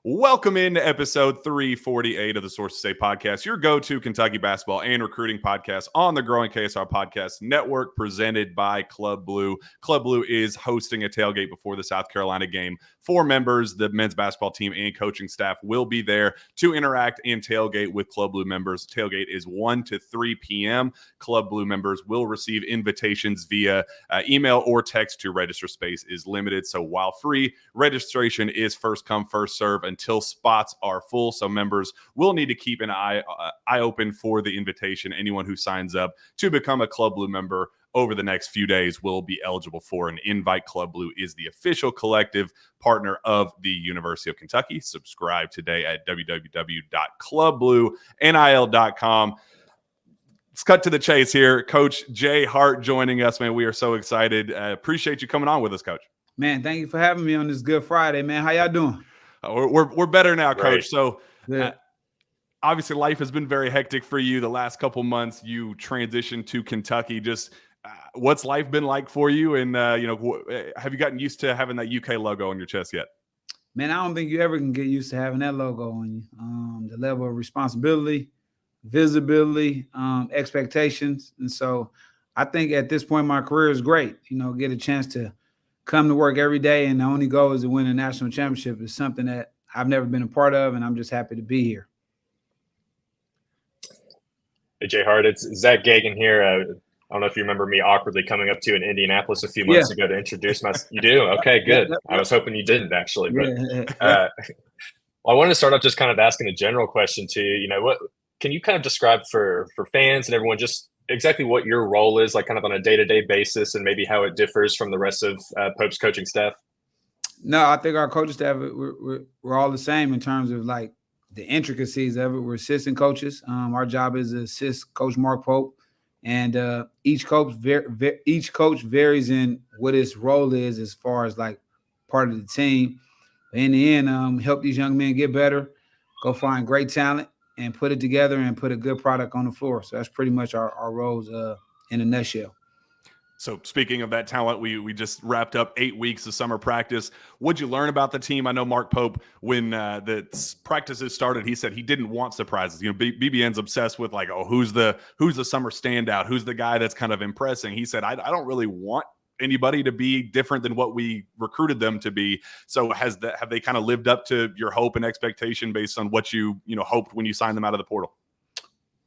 Welcome into episode 348 of the Sources Say podcast, your go-to Kentucky basketball and recruiting podcast on the growing KSR Podcast Network, presented by Club Blue. Club Blue is hosting a tailgate before the South Carolina game. 4 members, the men's basketball team and coaching staff, will be there to interact and tailgate with Club Blue members. Tailgate is 1 to 3 p.m. Club Blue members will receive invitations via email or text to register. Space is limited, so while free, registration is first come, first serve until spots are full. So members will need to keep an eye open for the invitation. Anyone who signs up to become a Club Blue member over the next few days will be eligible for an invite. Club Blue is the official collective partner of the University of Kentucky. Subscribe today at www.clubbluenil.com. Let's cut to the chase here. Coach Jay Hart joining us, man. We are so excited. Appreciate you coming on with us, Coach. Man, thank you for having me on this Good Friday, man. How y'all doing? We're better now, Coach. Right. So obviously life has been very hectic for you the last couple months. You transitioned to Kentucky. Just what's life been like for you? And, have you gotten used to having that UK logo on your chest yet? Man, I don't think you ever can get used to having that logo on you. The level of responsibility, visibility, expectations. And so I think at this point, my career is great. Get a chance to come to work every day, and the only goal is to win a national championship is something that I've never been a part of, and I'm just happy to be here. Hey, Jay Hart, it's Zach Gagan here. I don't know if you remember me awkwardly coming up to you in Indianapolis a few months ago to introduce myself. You do? Okay, good. Yeah. I was hoping you didn't, actually. But Yeah. I wanted to start off just kind of asking a general question to you. What can you kind of describe for fans and everyone just exactly what your role is, like kind of on a day-to-day basis, and maybe how it differs from the rest of Pope's coaching staff? No, I think our coaching staff, we're all the same in terms of like the intricacies of it. We're assistant coaches. Our job is to assist Coach Mark Pope, and each coach varies in what his role is as far as like part of the team. But in the end, help these young men get better, go find great talent, and put it together and put a good product on the floor. So that's pretty much our roles in a nutshell. So speaking of that talent, we just wrapped up 8 weeks of summer practice. What'd you learn about the team? I know Mark Pope, when the practices started, he said he didn't want surprises. BBN's obsessed with like, who's the summer standout? Who's the guy that's kind of impressing? He said, I don't really want anybody to be different than what we recruited them to be. So have they kind of lived up to your hope and expectation based on what you hoped when you signed them out of the portal?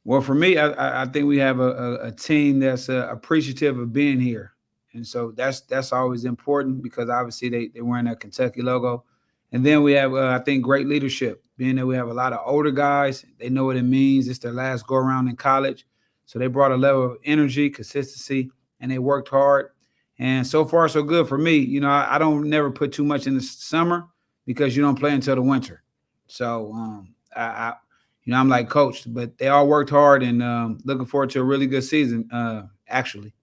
Well, for me, I think we have a team that's appreciative of being here. And so that's always important because obviously they're wearing a Kentucky logo. And then we have, I think, great leadership, being that we have a lot of older guys. They know what it means. It's their last go around in college. So they brought a level of energy, consistency, and they worked hard. And so far, so good for me. I don't never put too much in the summer because you don't play until the winter. So I'm like coached, but they all worked hard and looking forward to a really good season, actually.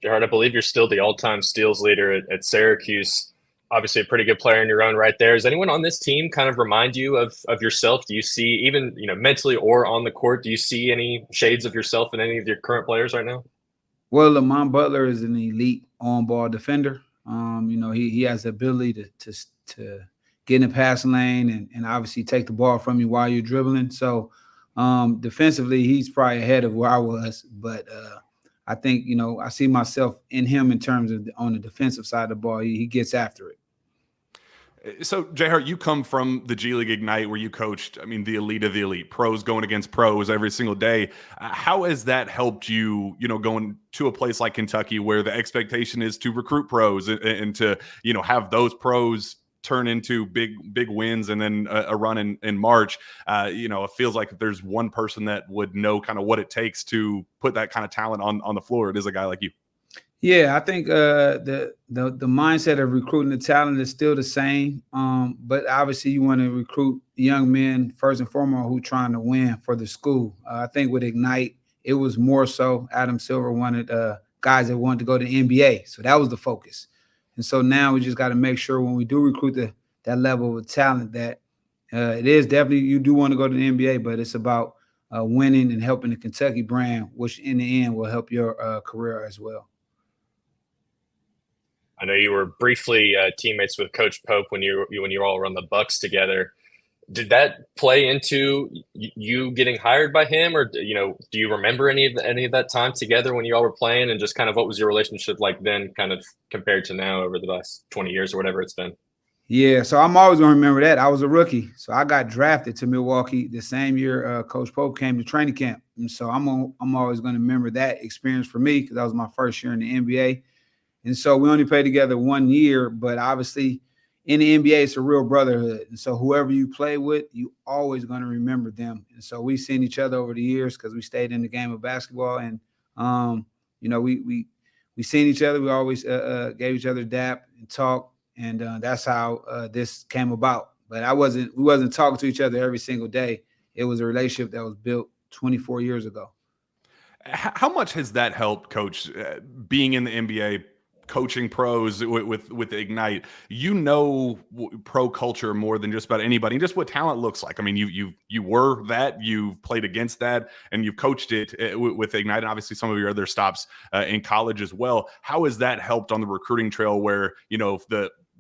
Gerhard, I believe you're still the all-time steals leader at Syracuse. Obviously a pretty good player in your own right there. Does anyone on this team kind of remind you of yourself? Do you see, even mentally or on the court, do you see any shades of yourself in any of your current players right now? Well, Lamont Butler is an elite on-ball defender. He has the ability to get in the passing lane and obviously take the ball from you while you're dribbling. So defensively, he's probably ahead of where I was. But I think, I see myself in him in terms of on the defensive side of the ball. He gets after it. So, Jay Hart, you come from the G League Ignite where you coached, the elite of the elite, pros going against pros every single day. How has that helped you, going to a place like Kentucky where the expectation is to recruit pros and to, have those pros turn into big wins and then a run in March? It feels like if there's one person that would know kind of what it takes to put that kind of talent on the floor, it is a guy like you. Yeah, I think the mindset of recruiting the talent is still the same. But obviously you want to recruit young men first and foremost who are trying to win for the school. I think with Ignite, it was more so Adam Silver wanted guys that wanted to go to the NBA. So that was the focus. And so now we just got to make sure when we do recruit that level of talent that it is definitely you do want to go to the NBA, but it's about winning and helping the Kentucky brand, which in the end will help your career as well. I know you were briefly teammates with Coach Pope when you all were on the Bucks together. Did that play into you getting hired by him, or do you remember any of that time together when you all were playing, and just kind of what was your relationship like then, kind of compared to now over the last 20 years or whatever it's been? Yeah, so I'm always going to remember that. I was a rookie, so I got drafted to Milwaukee the same year Coach Pope came to training camp, and so I'm always going to remember that experience for me because that was my first year in the NBA, and so we only played together 1 year, but obviously in the NBA it's a real brotherhood, and so whoever you play with, you always going to remember them, and so we've seen each other over the years because we stayed in the game of basketball, and we seen each other. We always gave each other dap and talk. And that's how this came about. But we wasn't talking to each other every single day. It was a relationship that was built 24 years ago. How much has that helped, Coach, being in the NBA, coaching pros with Ignite? Pro culture more than just about anybody, and just what talent looks like. I mean, you were that, you've played against that, and you've coached it with Ignite, and obviously some of your other stops in college as well. How has that helped on the recruiting trail where, if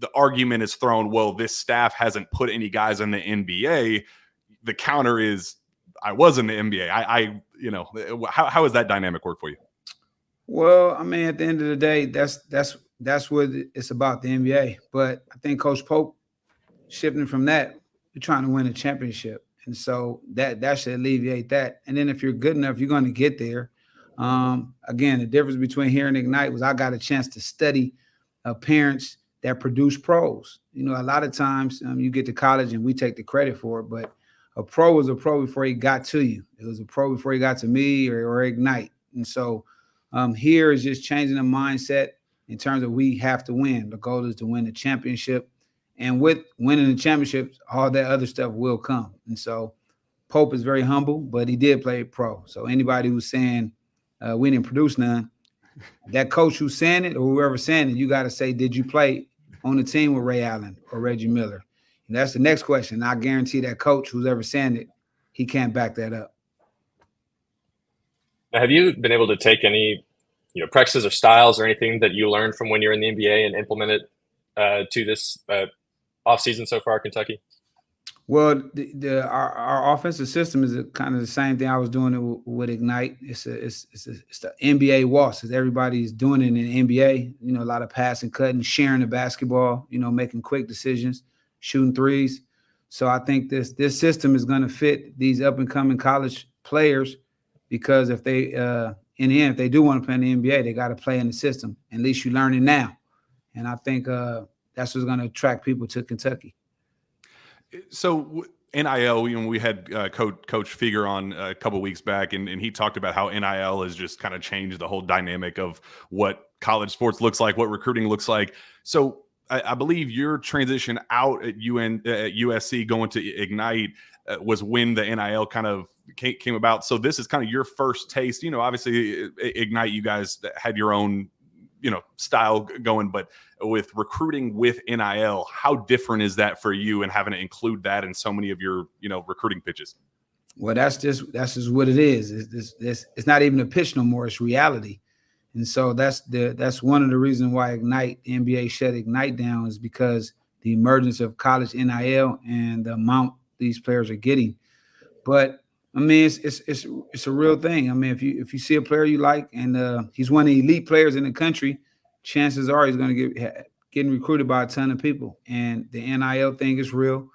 the argument is thrown, well, this staff hasn't put any guys in the NBA, the counter is, I was in the NBA. How has that dynamic work for you? Well, I mean, at the end of the day, that's what it's about, the NBA. But I think Coach Pope, shifting from that, we're trying to win a championship. And so that should alleviate that. And then if you're good enough, you're going to get there. Again, the difference between here and Ignite was I got a chance to study parents that produce pros. A lot of times you get to college and we take the credit for it, but a pro was a pro before he got to you. It was a pro before he got to me or Ignite. And so here is just changing the mindset in terms of we have to win. The goal is to win the championship. And with winning the championships, all that other stuff will come. And so Pope is very humble, but he did play pro. So anybody who's saying we didn't produce none, that coach who's saying it or whoever's saying it, you got to say, did you play on the team with Ray Allen or Reggie Miller? And that's the next question. I guarantee that coach who's ever saying it, he can't back that up. Have you been able to take any, practices or styles or anything that you learned from when you're in the NBA and implement it to this offseason so far at Kentucky? Well, our offensive system is kind of the same thing I was doing it with Ignite. It's the NBA waltz. Everybody's doing it in the NBA. A lot of passing, cutting, sharing the basketball. Making quick decisions, shooting threes. So I think this system is going to fit these up and coming college players because if they in the end, if they do want to play in the NBA, they got to play in the system. At least you learn it now, and I think that's what's going to attract people to Kentucky. So NIL, we had Coach Figure on a couple of weeks back, and he talked about how NIL has just kind of changed the whole dynamic of what college sports looks like, what recruiting looks like. So I believe your transition out at USC going to Ignite was when the NIL kind of came about. So this is kind of your first taste. Obviously Ignite, you guys had your own style going, but with recruiting with NIL, how different is that for you and having to include that in so many of your, recruiting pitches? Well, that's just what it is. It's not even a pitch no more. It's reality. And so that's one of the reasons why Ignite, the NBA shut Ignite down, is because the emergence of college NIL and the amount these players are getting. But I mean, it's a real thing. I mean, if you see a player you like and he's one of the elite players in the country, chances are he's going to getting recruited by a ton of people. And the NIL thing is real.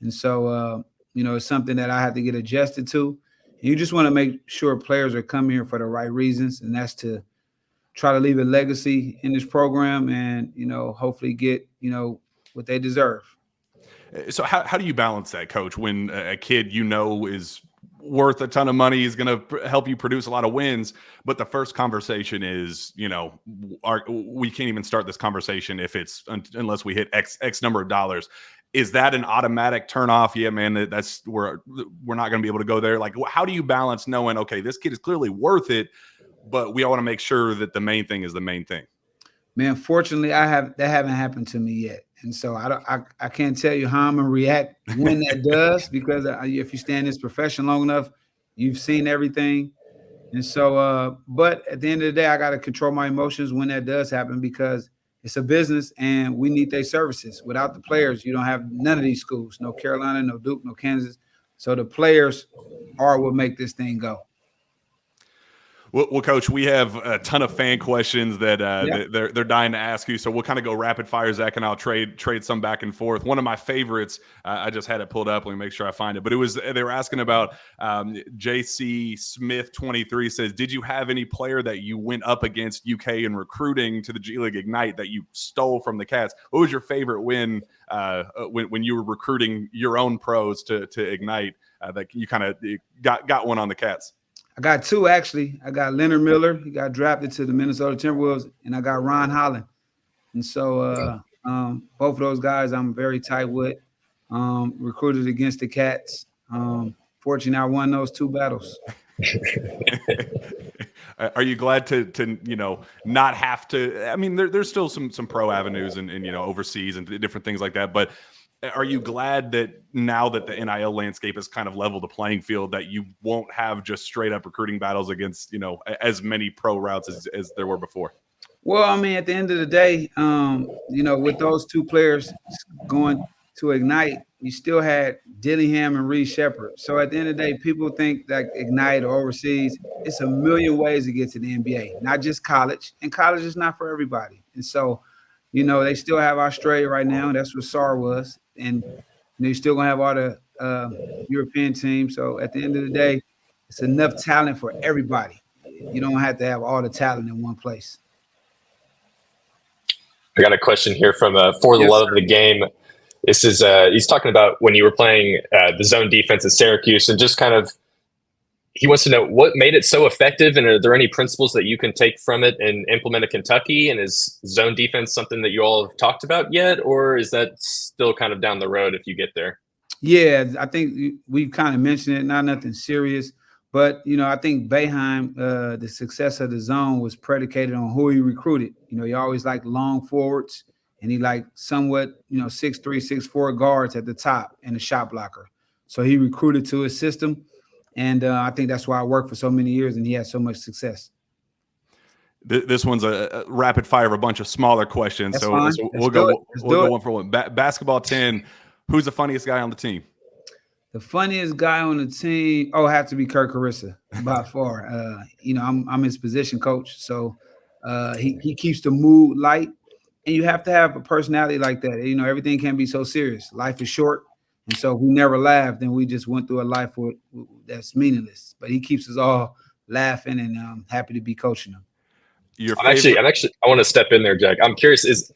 And so, it's something that I have to get adjusted to. And you just want to make sure players are coming here for the right reasons. And that's to try to leave a legacy in this program and, hopefully get, what they deserve. So how do you balance that, Coach, when a kid is worth a ton of money, is going to help you produce a lot of wins, but the first conversation is, we can't even start this conversation unless we hit X number of dollars. Is that an automatic turnoff? Yeah, man, that's we're not going to be able to go there. Like, how do you balance knowing, okay, this kid is clearly worth it, but we all want to make sure that the main thing is the main thing? Man, fortunately, that haven't happened to me yet. And so I can't tell you how I'm going to react when that does, because if you stay in this profession long enough, you've seen everything. And so, but at the end of the day, I got to control my emotions when that does happen, because It's a business, and we need their services. Without the players, you don't have none of these schools. No Carolina, no Duke, no Kansas. So the players are what make this thing go. Well, Coach, we have a ton of fan questions that they're dying to ask you. So we'll kind of go rapid fire, Zach, and I'll trade some back and forth. One of my favorites, I just had it pulled up. Let me make sure I find it. But they were asking about JC Smith 23 says, did you have any player that you went up against UK in recruiting to the G League Ignite that you stole from the Cats? What was your favorite win when you were recruiting your own pros to Ignite that you kind of got one on the Cats? I got two, actually. I got Leonard Miller. He got drafted to the Minnesota Timberwolves, and I got Ron Holland. And so both of those guys I'm very tight with, recruited against the Cats. Fortunately, I won those two battles. Are you glad to not have to? I mean, there's still some pro avenues and overseas and different things like that, but are you glad that now that the NIL landscape has kind of leveled the playing field, that you won't have just straight up recruiting battles against, as many pro routes as there were before? Well, I mean, at the end of the day, with those two players going to Ignite, you still had Dillingham and Reed Shepherd. So at the end of the day, people think that Ignite or overseas, it's a million ways to get to the NBA, not just college. And college is not for everybody. And so, they still have Australia right now. That's what SAR was. And you're still going to have all the European teams. So at the end of the day, it's enough talent for everybody. You don't have to have all the talent in one place. I got a question here from For the Love of the Game. This is he's talking about when you were playing the zone defense at Syracuse, and just kind of he wants to know what made it so effective, and are there any principles that you can take from it and implement at Kentucky? And is zone defense something that you all have talked about yet, or is that still kind of down the road if you get there? Yeah, I think we kind of mentioned it, not nothing serious. But, I think Boeheim, the success of the zone was predicated on who he recruited. He always liked long forwards, and he liked somewhat, 6'3", 6'4" guards at the top and a shot blocker. So he recruited to his system. And I think that's why I worked for so many years and he had so much success. This one's a rapid fire of a bunch of smaller questions. That's so fine. We'll go one for one. Basketball 10, who's the funniest guy on the team? The funniest guy on the team, have to be Kirk Carissa by far. I'm his position coach. So he keeps the mood light. And you have to have a personality like that. Everything can't be so serious. Life is short. And so if we never laughed, then we just went through a life that's meaningless. But he keeps us all laughing, and I'm happy to be coaching him. I want to step in there, Jack. I'm curious, is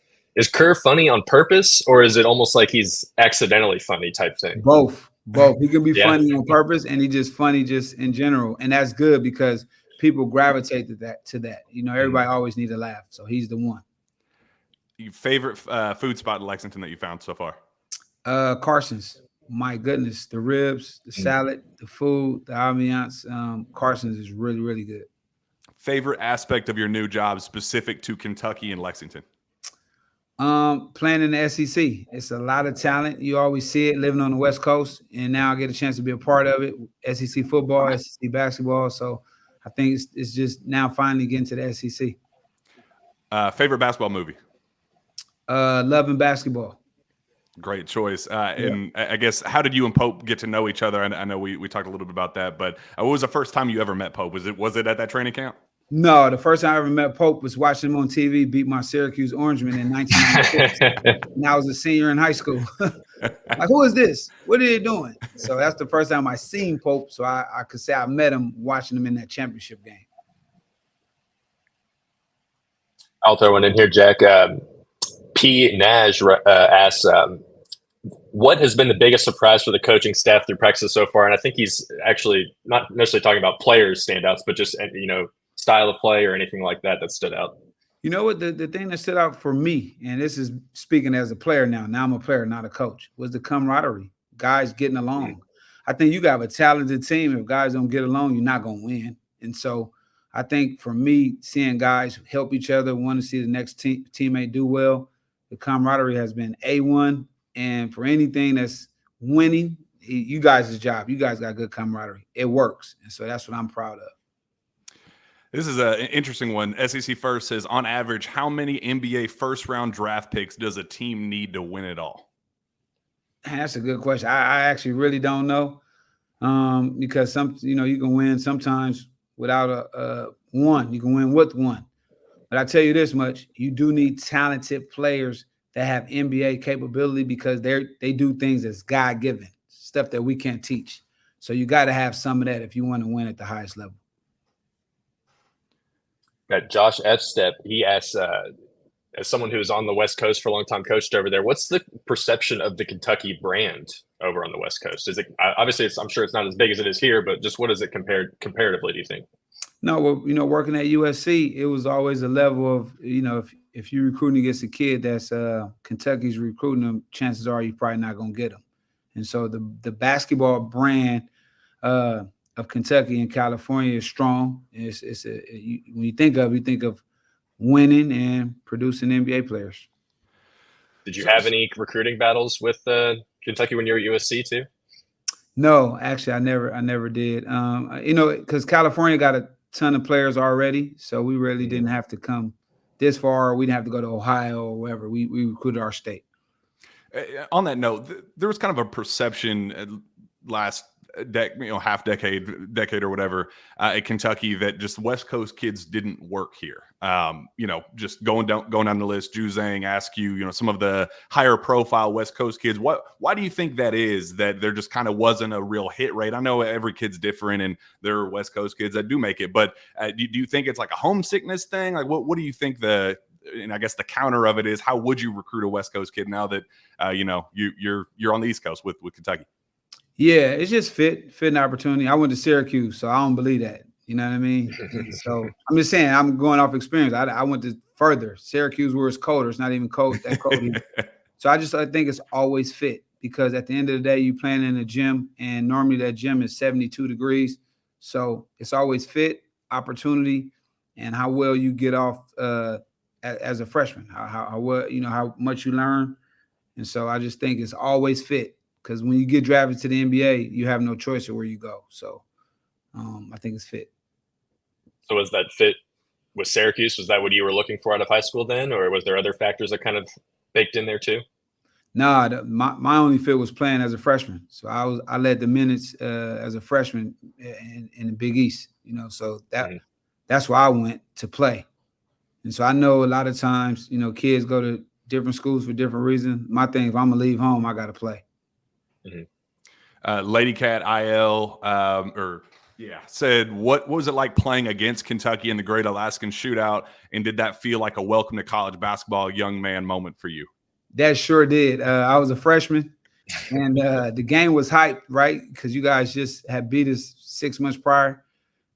Kerr funny on purpose, or is it almost like he's accidentally funny type thing? Both. He can be funny on purpose, and he's just funny just in general. And that's good because people gravitate to that. Everybody always needs a laugh. So he's the one. Your favorite food spot in Lexington that you found so far? Carson's. My goodness, the ribs, the salad, the food, the ambiance. Carson's is really, really good. Favorite aspect of your new job specific to Kentucky and Lexington? Playing in the SEC. It's a lot of talent. You always see it living on the West Coast, and now I get a chance to be a part of it. SEC football, SEC basketball. So I think it's just now finally getting to the SEC. Favorite basketball movie? Love and Basketball. Great choice. And I guess, how did you and Pope get to know each other? I know we talked a little bit about that, but what was the first time you ever met Pope? Was it at that training camp? No, the first time I ever met Pope was watching him on TV beat my Syracuse Orangemen in 1996. And I was a senior in high school. Like, who is this? What are they doing? So that's the first time I seen Pope. So I could say I met him watching him in that championship game. I'll throw one in here, Jack. P. Nash asks, what has been the biggest surprise for the coaching staff through practice so far? And I think he's actually not necessarily talking about players standouts, but just, style of play or anything like that stood out. You know what? The thing that stood out for me, and this is speaking as a player now I'm a player, not a coach, was the camaraderie, guys getting along. I think you got a talented team. If guys don't get along, you're not going to win. And so I think for me, seeing guys help each other, want to see the next teammate do well, the camaraderie has been A1. And for anything that's winning, you guys' job, you guys got good camaraderie. It works. And so that's what I'm proud of. This is an interesting one. SEC First says, on average, how many NBA first-round draft picks does a team need to win it all? That's a good question. I actually really don't know, because you can win sometimes without a one. You can win with one. But I tell you this much: you do need talented players that have NBA capability, because they do things that's God-given, stuff that we can't teach. So you got to have some of that if you want to win at the highest level. Got Josh F. He asks, as someone who's on the West Coast for a long time, coached over there, what's the perception of the Kentucky brand over on the West Coast? Is it obviously? I'm sure it's not as big as it is here, but just what is it comparatively? Do you think? No, well, working at USC, it was always a level of, if you're recruiting against a kid that's Kentucky's recruiting them, chances are you're probably not going to get them. And so the basketball brand of Kentucky and California is strong. When you think of winning and producing NBA players. Did you have any recruiting battles with Kentucky when you were at USC too? No, actually, I never did. Because California got a ton of players already, so we really didn't have to come this far. We didn't have to go to Ohio or wherever. We recruited our state. On that note, there was kind of a perception last half decade or whatever at Kentucky that just West Coast kids didn't work here. Just going down the list, Juzang, Askew, some of the higher profile West Coast kids. Why do you think that is, that there just kind of wasn't a real hit rate? I know every kid's different and there are West Coast kids that do make it, but do you think it's like a homesickness thing? Like what do you think and I guess the counter of it is, how would you recruit a West Coast kid now that you're on the East Coast with Kentucky? Yeah, it's just fit and opportunity. I went to Syracuse, so I don't believe that. You know what I mean? So I'm just saying, I'm going off experience. I went to further. Syracuse, where it's colder. It's not even cold. That cold. So I think it's always fit, because at the end of the day, you're playing in a gym, and normally that gym is 72 degrees. So it's always fit, opportunity, and how well you get off as a freshman. How well, how much you learn. And so I just think it's always fit. Because when you get drafted to the NBA, you have no choice of where you go. So I think it's fit. So was that fit with Syracuse? Was that what you were looking for out of high school then? Or was there other factors that kind of baked in there too? Nah, my only fit was playing as a freshman. So I led the minutes as a freshman in the Big East. So that's where I went to play. And so I know a lot of times, kids go to different schools for different reasons. My thing, if I'm going to leave home, I got to play. Lady Cat IL said, what was it like playing against Kentucky in the Great Alaskan Shootout, and did that feel like a welcome to college basketball young man moment for you? That sure did. I was a freshman, and the game was hyped, right? Because you guys just had beat us 6 months prior,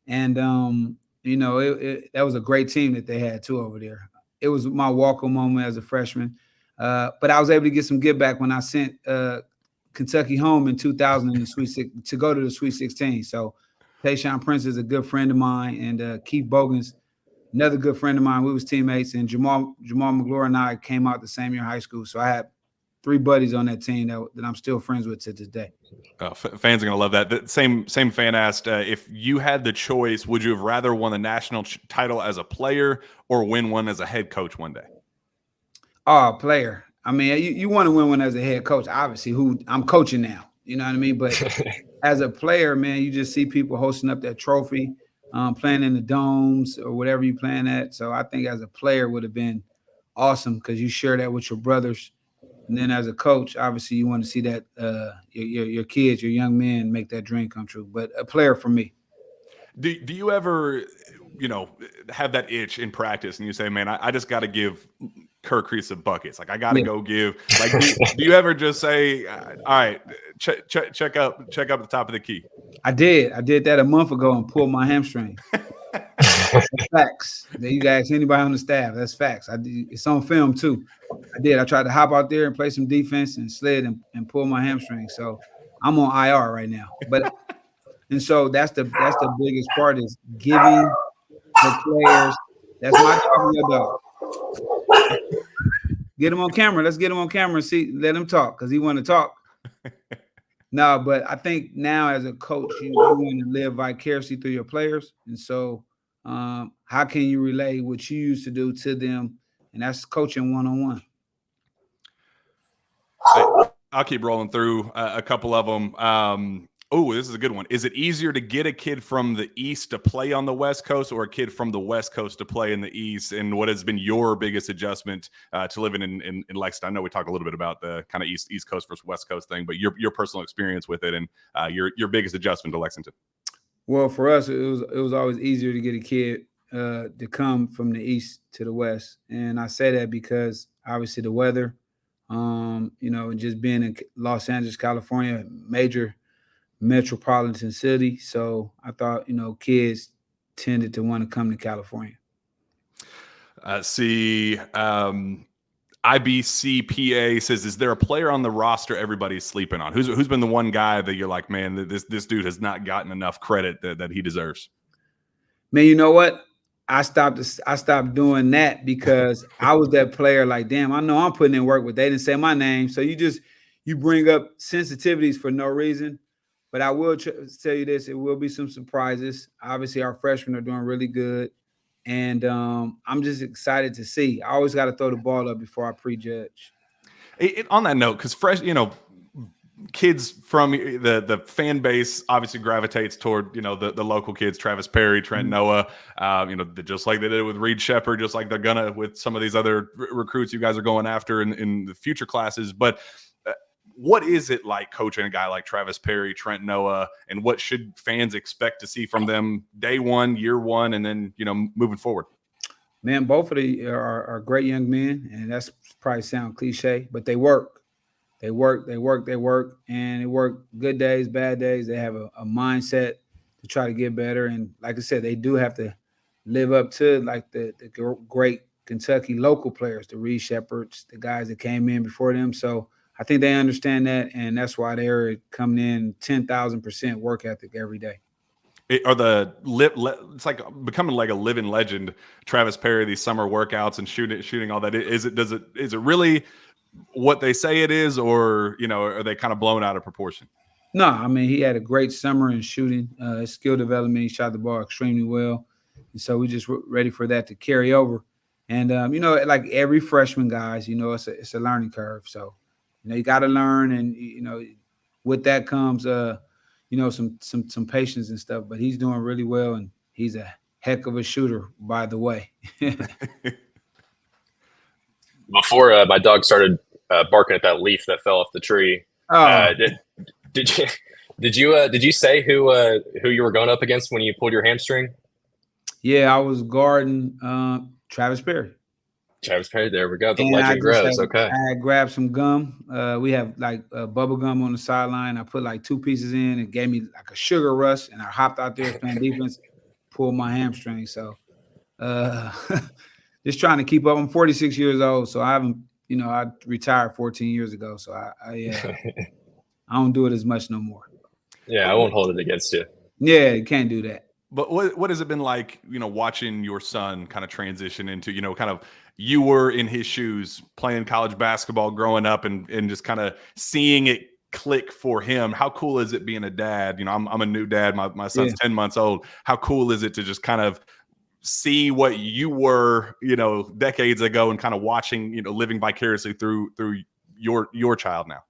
and that was a great team that they had too over there. It was my walk-on moment as a freshman, but I was able to get some give back when I sent Kentucky home in 2000 in the to go to the Sweet 16. So Tayshaun Prince is a good friend of mine, and Keith Bogans, another good friend of mine. We was teammates, and Jamal McGlure and I came out the same year in high school. So I had 3 buddies on that team that I'm still friends with to this day. Fans are going to love that. The same fan asked, if you had the choice, would you have rather won the national title as a player or win one as a head coach one day? Oh, player. I mean, you want to win one as a head coach, obviously, who I'm coaching now. You know what I mean? But as a player, man, you just see people hosting up that trophy, playing in the domes or whatever you're playing at. So I think as a player would have been awesome, because you share that with your brothers. And then as a coach, obviously, you want to see that your kids, your young men, make that dream come true. But a player for me. Do you ever, have that itch in practice and you say, man, I just got to give Kirk Crease buckets. Like, I got to go give. Like, do you ever just say, all right, check up the top of the key? I did that a month ago and pulled my hamstring. That's facts. You guys, anybody on the staff, that's facts. It's on film too. I tried to hop out there and play some defense and slid and pull my hamstring. So I'm on IR right now. And so that's the biggest part, is giving the players. That's my job, your dog. Get him on camera. Let's get him on camera and see. Let him talk, because he want to talk. No, but I think now as a coach, you want to live vicariously through your players. And so how can you relay what you used to do to them? And that's coaching one-on-one. I'll keep rolling through a couple of them. Oh, this is a good one. Is it easier to get a kid from the East to play on the West Coast or a kid from the West Coast to play in the East? And what has been your biggest adjustment to living in Lexington? I know we talked a little bit about the kind of East Coast versus West Coast thing, but your personal experience with it and your biggest adjustment to Lexington. Well, for us, it was always easier to get a kid to come from the East to the West. And I say that because obviously the weather, just being in Los Angeles, California, major metropolitan city. So I thought, kids tended to want to come to California. IBCPA says, is there a player on the roster everybody's sleeping on? Who's been the one guy that you're like, man, this dude has not gotten enough credit that he deserves? Man, you know what? I stopped doing that because I was that player like, damn, I know I'm putting in work, but they didn't say my name. So you bring up sensitivities for no reason. But I will tell you this, it will be some surprises. Obviously, our freshmen are doing really good. And I'm just excited to see. I always got to throw the ball up before I prejudge. On that note, because kids from the fan base obviously gravitates toward the local kids, Travis Perry, Trent Noah, just like they did with Reed Shepherd, just like they're gonna with some of these other recruits you guys are going after in the future classes. But what is it like coaching a guy like Travis Perry, Trent Noah, and what should fans expect to see from them day one, year one, and then moving forward? Man, both of them are great young men, and that's probably sound cliche, but they work. They work, and they work good days, bad days. They have a mindset to try to get better. And like I said, they do have to live up to like the great Kentucky local players, the Reed Shepherds, the guys that came in before them. So I think they understand that, and that's why they're coming in 10,000% work ethic every day. It's like becoming like a living legend, Travis Perry, these summer workouts and shooting all that. Is it really what they say it is, or are they kind of blown out of proportion? No, I mean, he had a great summer in shooting, his skill development. He shot the ball extremely well, and so we just ready for that to carry over. And like every freshman, guys, it's a learning curve. So you got to learn, and with that comes some patience and stuff. But he's doing really well, and he's a heck of a shooter, by the way. Before my dog started barking at that leaf that fell off the tree, did you say who you were going up against when you pulled your hamstring? Yeah, I was guarding Travis Perry. Travis Perry, there we go. The legend grows. Okay. I had grabbed some gum. We have like bubble gum on the sideline. I put like 2 pieces in. It gave me like a sugar rush, and I hopped out there playing defense, pulled my hamstring. So just trying to keep up. I'm 46 years old, so I haven't, I retired 14 years ago. So I don't do it as much no more. Yeah, I won't hold it against you. Yeah, you can't do that. But what has it been like, watching your son kind of transition into, kind of you were in his shoes playing college basketball growing up and just kind of seeing it click for him? How cool is it being a dad? I'm a new dad. My son's 10 months old. How cool is it to just kind of see what you were, decades ago and kind of watching, living vicariously through your child now?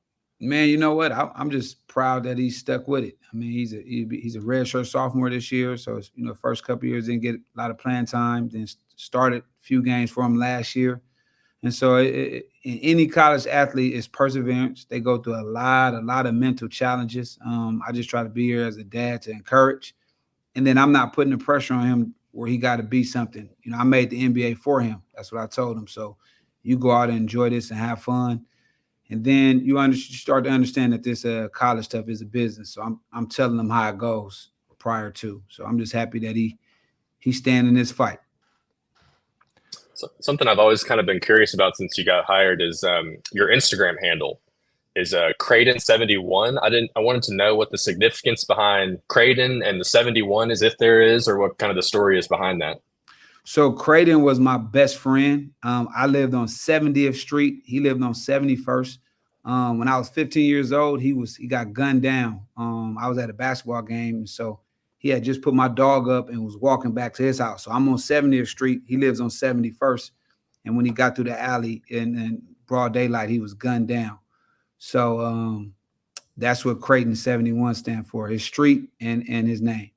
Man, you know what? I'm just proud that he's stuck with it. I mean, he's a redshirt sophomore this year, so first couple of years didn't get a lot of playing time. Then started a few games for him last year, and so in any college athlete, it's perseverance. They go through a lot of mental challenges. I just try to be here as a dad to encourage, and then I'm not putting the pressure on him where he got to be something. I made the NBA for him. That's what I told him. So you go out and enjoy this and have fun. And then you start to understand that this college stuff is a business. So I'm telling them how it goes prior to. So I'm just happy that he's standing this fight. So something I've always kind of been curious about since you got hired is your Instagram handle is Kaden 71. I wanted to know what the significance behind Kaden and the 71 is, if there is, or what kind of the story is behind that. So Kaden was my best friend. I lived on 70th Street. He lived on 71st. When I was 15 years old, he got gunned down. I was at a basketball game, and so he had just put my dog up and was walking back to his house. So I'm on 70th Street. He lives on 71st. And when he got through the alley in broad daylight, he was gunned down. So that's what Creighton 71 stand for, his street and his name.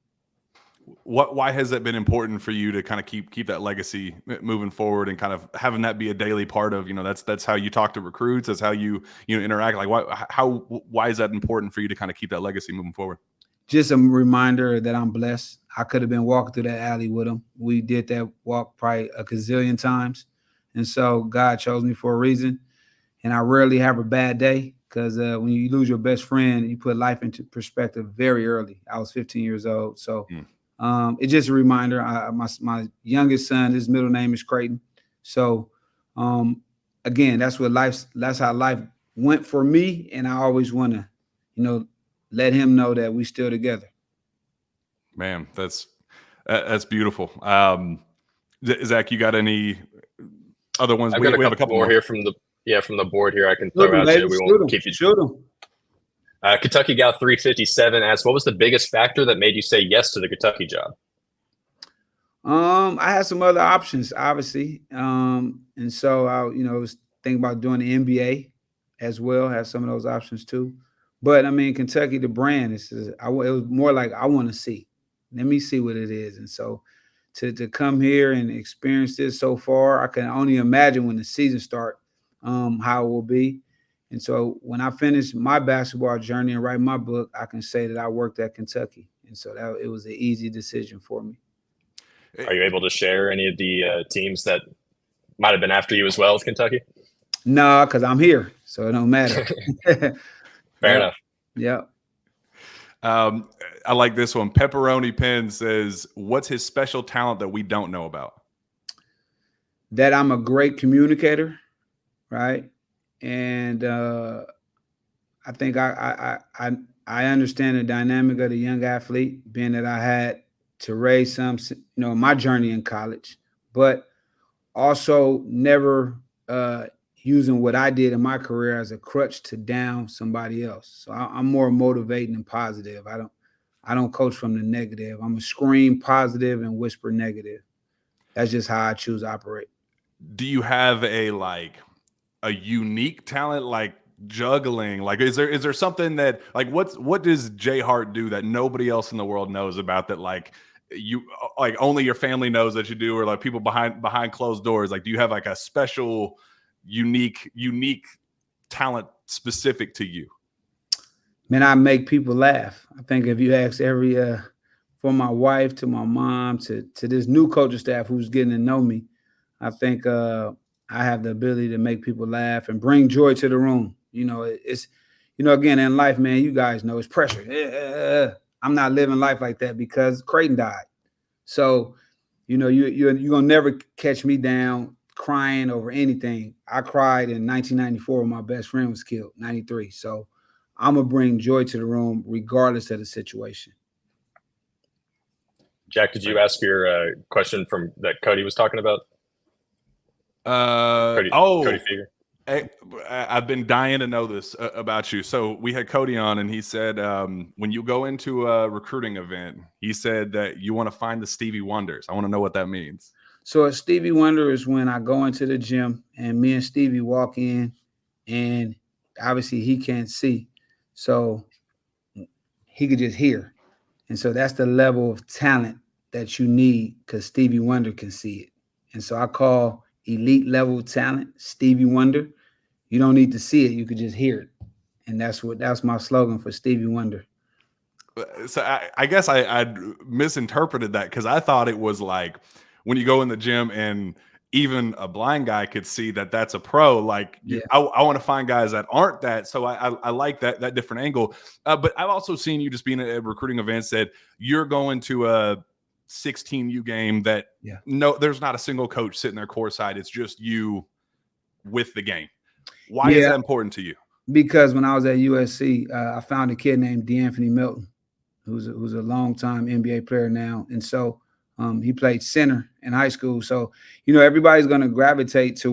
Why has that been important for you to kind of keep that legacy moving forward and kind of having that be a daily part of, that's how you talk to recruits, that's how you interact. Like why is that important for you to kind of keep that legacy moving forward? Just a reminder that I'm blessed. I could have been walking through that alley with him. We did that walk probably a gazillion times. And so God chose me for a reason. And I rarely have a bad day because when you lose your best friend, you put life into perspective very early. I was 15 years old. So it's just a reminder. My youngest son, his middle name is Creighton. So again, that's how life went for me. And I always want to, let him know that we still together. Man, that's beautiful. Zach, you got any other ones? We have a couple more here from the board here. I can throw out to. We won't keep you. Shoot them. Kentucky Gal 357 asks, what was the biggest factor that made you say yes to the Kentucky job? I had some other options, obviously. And so I, was thinking about doing the NBA as well, have some of those options too. But I mean, Kentucky, the brand, it was more like, I want to see. Let me see what it is. And so to come here and experience this so far, I can only imagine when the season starts, how it will be. And so when I finish my basketball journey and write my book, I can say that I worked at Kentucky. And so it was an easy decision for me. Are you able to share any of the teams that might have been after you as well with Kentucky? No, because I'm here, so it don't matter. Fair enough. Yeah. I like this one. Pepperoni Pen says, what's his special talent that we don't know about? That I'm a great communicator, right? And I think I understand the dynamic of the young athlete, being that I had to raise some, my journey in college, but also never using what I did in my career as a crutch to down somebody else. So I'm more motivating and positive. I don't coach from the negative. I'm a scream positive and whisper negative. That's just how I choose to operate. Do you have a unique talent, like juggling? Like, is there something that, like, what does Jay Hart do that nobody else in the world knows about, that only your family knows that you do, or like people behind closed doors? Like, do you have like a special, unique talent specific to you? Man, I make people laugh. I think if you ask every from my wife to my mom to this new coaching staff who's getting to know me, I think I have the ability to make people laugh and bring joy to the room. It's again, in life, man, you guys know it's pressure. I'm not living life like that because Creighton died. So, you're gonna never catch me down crying over anything. I cried in 1994 when my best friend was killed, 93. So I'm gonna bring joy to the room regardless of the situation. Jack, did you ask your question from that Cody was talking about? Cody Feger. I've been dying to know this about you. So we had Cody on, and he said when you go into a recruiting event, he said that you want to find the Stevie Wonders. I want to know what that means. So a Stevie Wonder is when I go into the gym and me and Stevie walk in, and obviously he can't see, so he could just hear. And so that's the level of talent that you need, because Stevie Wonder can see it. And so I call elite level talent Stevie Wonder. You don't need to see it, you could just hear it. And that's my slogan for Stevie Wonder. So I guess I misinterpreted that, because I thought it was like when you go in the gym and even a blind guy could see that that's a pro. Like, I want to find guys that aren't that. So I like that different angle. But I've also seen you just being at recruiting events that you're going to a 16U game that there's not a single coach sitting there courtside. It's just you with the game. Why is that important to you? Because when I was at USC, I found a kid named DeAnthony Melton, who's a longtime NBA player now. And so he played center in high school. So, everybody's going to gravitate to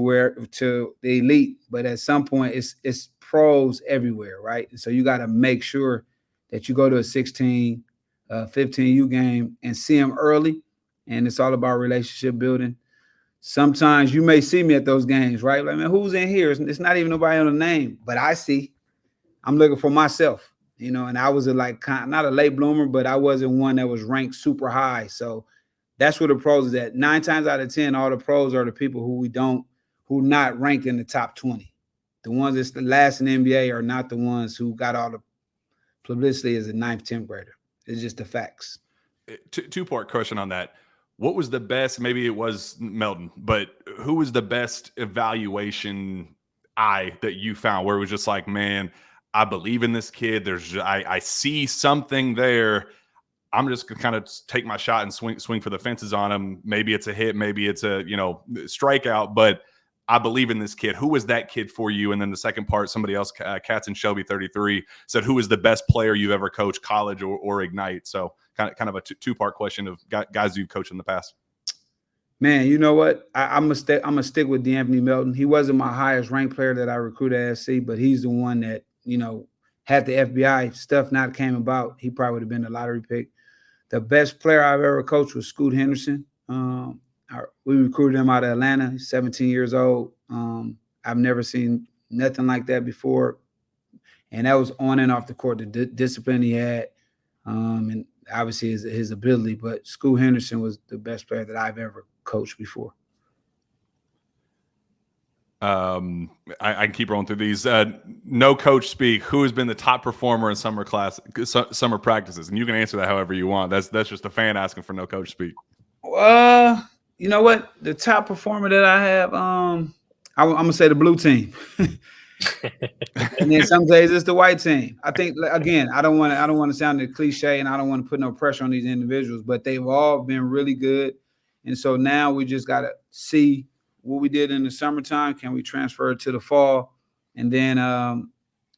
the elite, but at some point it's pros everywhere, right? And so you got to make sure that you go to a 16 15U game and see them early. And it's all about relationship building. Sometimes you may see me at those games, right? Like, man, who's in here? It's not even nobody on the name, but I'm looking for myself, and I was not a late bloomer, but I wasn't one that was ranked super high. So that's where the pros is at. 9 times out of 10, all the pros are the people who not ranked in the top 20. The ones that's the last in the NBA are not the ones who got all the publicity as a 9th, 10th grader. It's just the facts. Two-part question on that. What was the best, maybe it was Melton, but who was the best evaluation that you found where it was just like, man, I believe in this kid. I see something there. I'm just going to kind of take my shot and swing for the fences on him. Maybe it's a hit, maybe it's a, strikeout, but I believe in this kid. Who was that kid for you? And then the second part, somebody else, Cats and Shelby 33, said, who was the best player you've ever coached, college or Ignite? So kind of a two-part question of guys you've coached in the past. Man, you know what? I'm gonna stick with D'Anthony Melton. He wasn't my highest ranked player that I recruited at SC, but he's the one that, had the FBI stuff not came about, he probably would have been a lottery pick. The best player I've ever coached was Scoot Henderson. We recruited him out of Atlanta. He's 17 years old. I've never seen nothing like that before. And that was on and off the court, the discipline he had, and obviously his ability. But Scoot Henderson was the best player that I've ever coached before. I can keep rolling through these. No coach speak. Who has been the top performer in summer practices? And you can answer that however you want. That's just a fan asking for no coach speak. You know what? The top performer that I have, I'm gonna say the blue team. And then some days it's the white team. I think, again, I don't want to sound a cliche, and I don't want to put no pressure on these individuals, but they've all been really good. And so now we just got to see what we did in the summertime. Can we transfer it to the fall? And then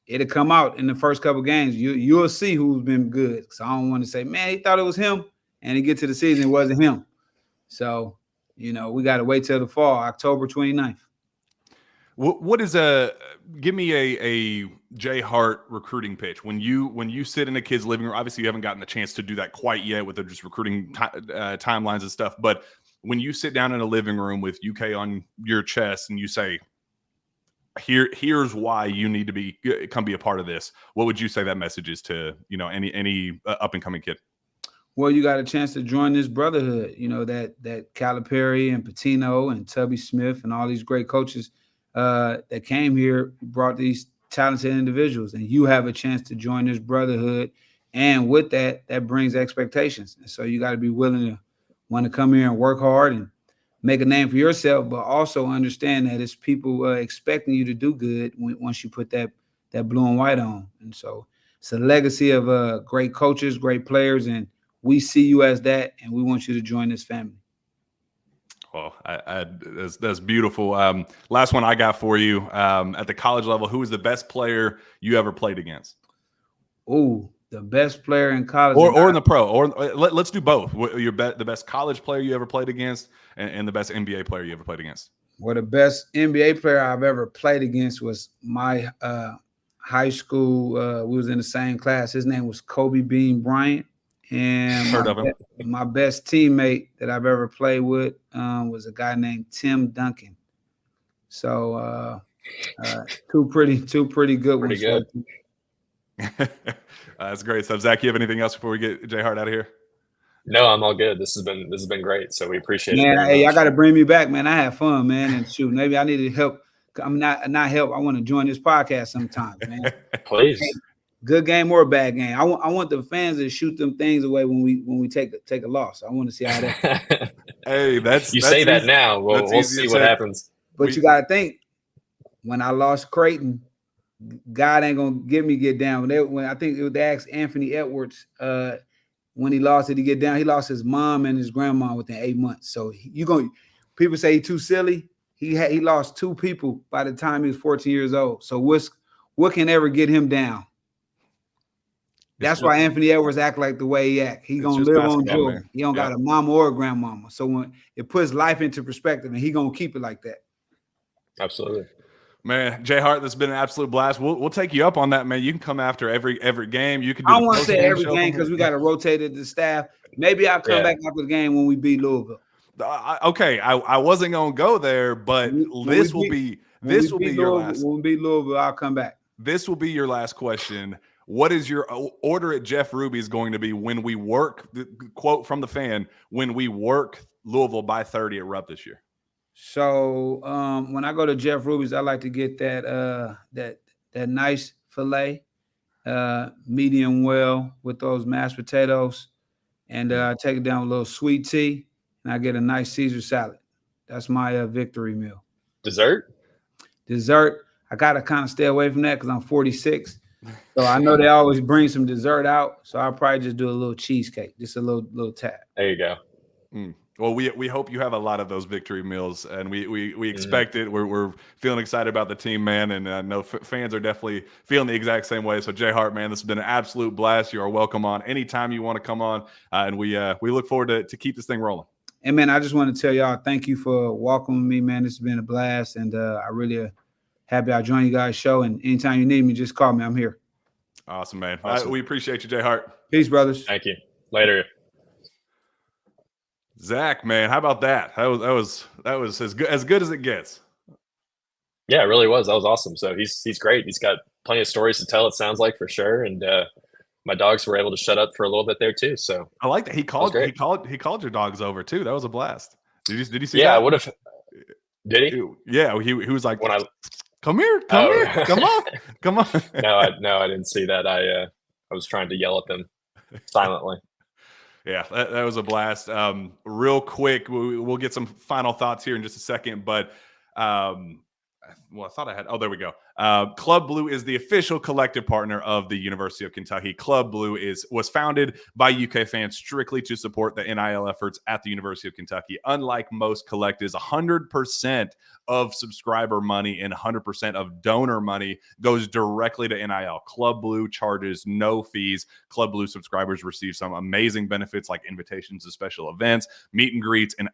it'll come out in the first couple of games. You'll see who's been good. So I don't want to say, man, he thought it was him, and he get to the season, it wasn't him. So, we got to wait till the fall, October 29th. What is give me a Jay Hart recruiting pitch when you sit in a kid's living room? Obviously, you haven't gotten the chance to do that quite yet with the just recruiting timelines and stuff. But when you sit down in a living room with UK on your chest and you say, here's why you need to come be a part of this, what would you say that message is to any up and coming kid? Well, you got a chance to join this brotherhood. That Calipari and Patino and Tubby Smith and all these great coaches that came here brought these talented individuals, and you have a chance to join this brotherhood. And with that brings expectations. And so you got to be willing to want to come here and work hard and make a name for yourself, but also understand that it's people expecting you to do good once you put that blue and white on. And so it's a legacy of great coaches, great players, and we see you as that, and we want you to join this family. Well, that's beautiful. Last one I got for you. At the college level, who was the best player you ever played against? Oh, the best player in college, or in the pro, or let's do both. The best college player you ever played against, and the best NBA player you ever played against. Well, the best NBA player I've ever played against was my high school. We was in the same class. His name was Kobe Bean Bryant. And my best teammate that I've ever played with was a guy named Tim Duncan. So two pretty good ones. Good. That's great stuff. Zach, you have anything else before we get Jay Hart out of here? No, I'm all good. This has been great. So we appreciate it. Man, hey, I got to bring me back, man. I had fun, man. And shoot, maybe I needed help. I'm not help. I want to join this podcast sometime, man. Please. Good game or a bad game. I want the fans to shoot them things away when we take a loss. I want to see how that. Hey, that's say easy. That now. We'll see what happens. But you got to think, when I lost Creighton, God ain't gonna get down. When I think they asked Anthony Edwards when he lost it, he get down. He lost his mom and his grandma within 8 months. So people say he's too silly. He lost 2 people by the time he was 14 years old. So what can ever get him down? That's why Anthony Edwards act like the way he act. He gonna live on joy. He don't got a mama or a grandmama. So when it puts life into perspective, and he gonna keep it like that. Absolutely. Man, Jay Hart, this has been an absolute blast. We'll take you up on that, man. You can come after every game. You can do I don't want to say every game because because we got to rotate the staff. Maybe I'll come back after the game when we beat Louisville. Okay, I wasn't gonna go there, but this will be your last. When we beat Louisville, I'll come back. This will be your last question. What is your order at Jeff Ruby's going to be when we work? The quote from the fan: "When we work Louisville by 30 at Rupp this year." So when I go to Jeff Ruby's, I like to get that nice filet, medium well with those mashed potatoes, and take it down with a little sweet tea, and I get a nice Caesar salad. That's my victory meal. Dessert, I gotta kind of stay away from that because I'm 46. So I know they always bring some dessert out. So I'll probably just do a little cheesecake, just a little tap. There you go. Well, we hope you have a lot of those victory meals, and we expect it. We're feeling excited about the team, man, and I know fans are definitely feeling the exact same way. So Jay Hart, man, this has been an absolute blast. You are welcome on anytime you want to come on, and we look forward to keep this thing rolling. And man, I just want to tell y'all thank you for welcoming me, man. This has been a blast, and I really happy I joined you guys' show. And anytime you need me, just call me. I'm here. Awesome, man. Awesome. We appreciate you, Jay Hart. Peace, brothers. Thank you. Later. Zach, man, how about that? That was as good as it gets. Yeah, it really was. That was awesome. So he's great. He's got plenty of stories to tell, it sounds like, for sure. And my dogs were able to shut up for a little bit there too. So I like that he called your dogs over too. That was a blast. Did you see that? Yeah, I would have. Did he? Yeah, he was like, come here, come on. No, I didn't see that. I was trying to yell at them silently. Yeah, that was a blast. Real quick, we'll get some final thoughts here in just a second, but I thought I had. Oh, there we go. Club Blue is the official collective partner of the University of Kentucky. Club Blue was founded by UK fans strictly to support the NIL efforts at the University of Kentucky. Unlike most collectives, 100% of subscriber money and 100% of donor money goes directly to NIL. Club Blue charges no fees. Club Blue subscribers receive some amazing benefits like invitations to special events, meet and greets, and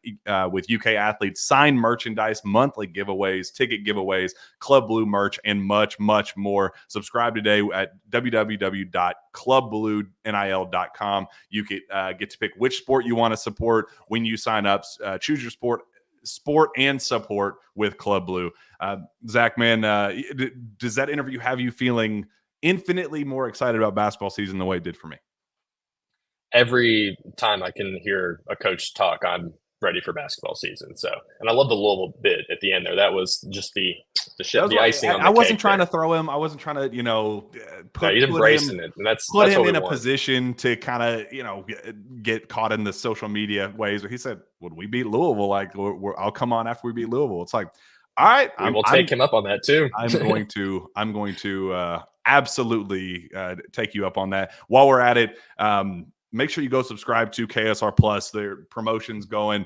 with UK athletes, signed merchandise, monthly giveaways, ticket giveaways, Club Blue merch, and much, much more. Subscribe today at www.clubbluenil.com. You get to pick which sport you want to support when you sign up. Choose your sport and support with Club Blue. Zach, man, does that interview have you feeling infinitely more excited about basketball season the way it did for me? Every time I can hear a coach talk, I'm ready for basketball season. So, and I love the Louisville bit at the end there. That was just the icing on the I wasn't cake trying there. to throw him. I wasn't trying to, he's embracing it. And that's put him what in a want. position to kind of, get caught in the social media ways where he said, would we beat Louisville? Like, I'll come on after we beat Louisville. It's like, all right, we'll take him up on that too. I'm going to absolutely take you up on that. While we're at it, make sure you go subscribe to KSR Plus. Their promotions going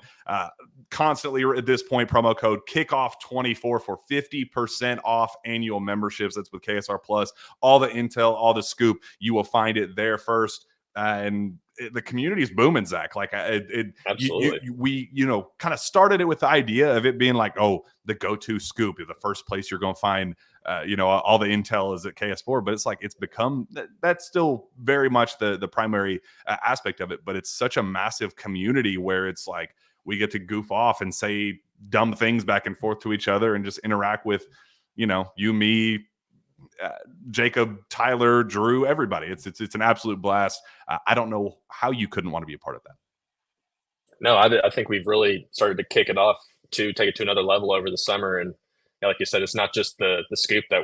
constantly at this point. Promo code Kickoff24 for 50% off annual memberships. That's with KSR Plus. All the intel, all the scoop, you will find it there first. And the community is booming, Zach. Like absolutely, we kind of started it with the idea of it being like, oh, the go-to scoop is the first place you're going to find, all the intel is at KS4. But it's like it's become that's still very much the primary aspect of it. But it's such a massive community where it's like we get to goof off and say dumb things back and forth to each other and just interact with, you, me, Jacob, Tyler, Drew, everybody. It's an absolute blast. I don't know how you couldn't want to be a part of that. No, I think we've really started to kick it off to take it to another level over the summer. And like you said, it's not just the scoop that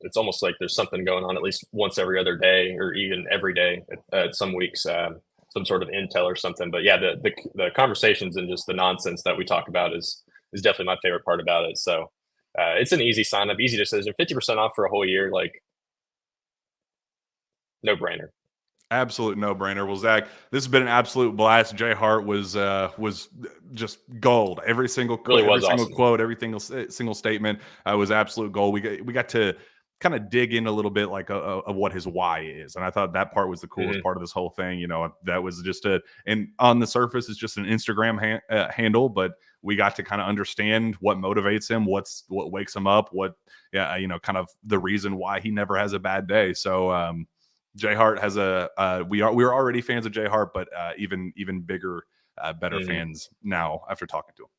it's almost like there's something going on at least once every other day or even every day at some weeks, some sort of intel or something. But yeah, the conversations and just the nonsense that we talk about is definitely my favorite part about it. So it's an easy sign up, easy decision, 50% off for a whole year. Like no brainer. Absolute no-brainer. Well, Zach, this has been an absolute blast. Jay Hart was just gold. Every single quote, really was awesome. quote, every single statement was absolute gold. We got to kind of dig in a little bit like of what his why is. And I thought that part was the coolest part of this whole thing. You know, that was just and on the surface, it's just an Instagram handle, but we got to kind of understand what motivates him, what wakes him up, you know, kind of the reason why he never has a bad day. So Jay Hart has we were already fans of Jay Hart, but even bigger, better fans now after talking to him.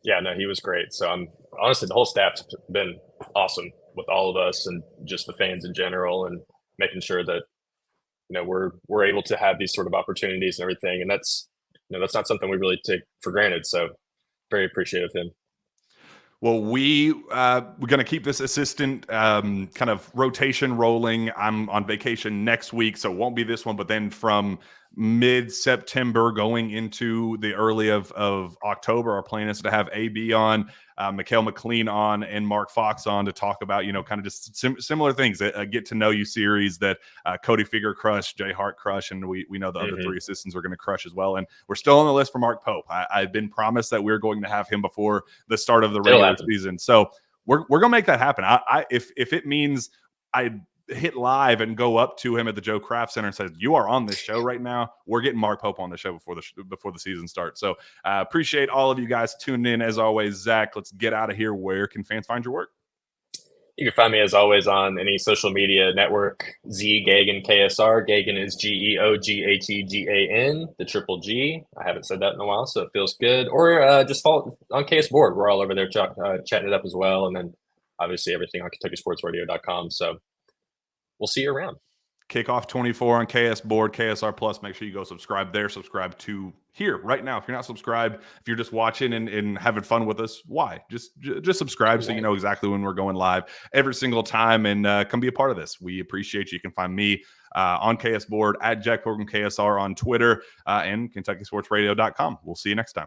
Yeah, no, he was great. So I'm honestly, the whole staff's been awesome with all of us and just the fans in general, and making sure that, you know, we're able to have these sort of opportunities and everything. And that's, you know, that's not something we really take for granted. So very appreciative of him. Well, we're going to keep this assistant kind of rotation rolling. I'm on vacation next week, so it won't be this one. But then from mid-September going into the early of October, our plan is to have AB on, Mikhail McLean on, and Mark Fox on to talk about, you know, kind of just similar things, a get to know you series that Cody Figure crushed, Jay Hart crushed, and we know the other three assistants are going to crush as well. And we're still on the list for Mark Pope. I've been promised that we're going to have him before the start of the regular season, so we're going to make that happen. If it means I hit live and go up to him at the Joe Kraft Center and says, "You are on this show right now," we're getting Mark Pope on the show before the season starts. So appreciate all of you guys tuning in. As always, Zach, let's get out of here. Where can fans find your work? You can find me, as always, on any social media network, Gagan KSR. Gagan is GEOGATGAN, the triple G. I haven't said that in a while, so it feels good. Or just follow on KS Board. We're all over there chatting it up as well. And then obviously everything on KentuckySportsRadio.com. So we'll see you around. Kickoff 24 on KS Board, KSR Plus. Make sure you go subscribe there. Subscribe to here right now. If you're not subscribed, if you're just watching and having fun with us, why? Just subscribe so you know exactly when we're going live every single time, and come be a part of this. We appreciate you. You can find me on KS Board at Jack Horgan KSR on Twitter and KentuckySportsRadio.com. We'll see you next time.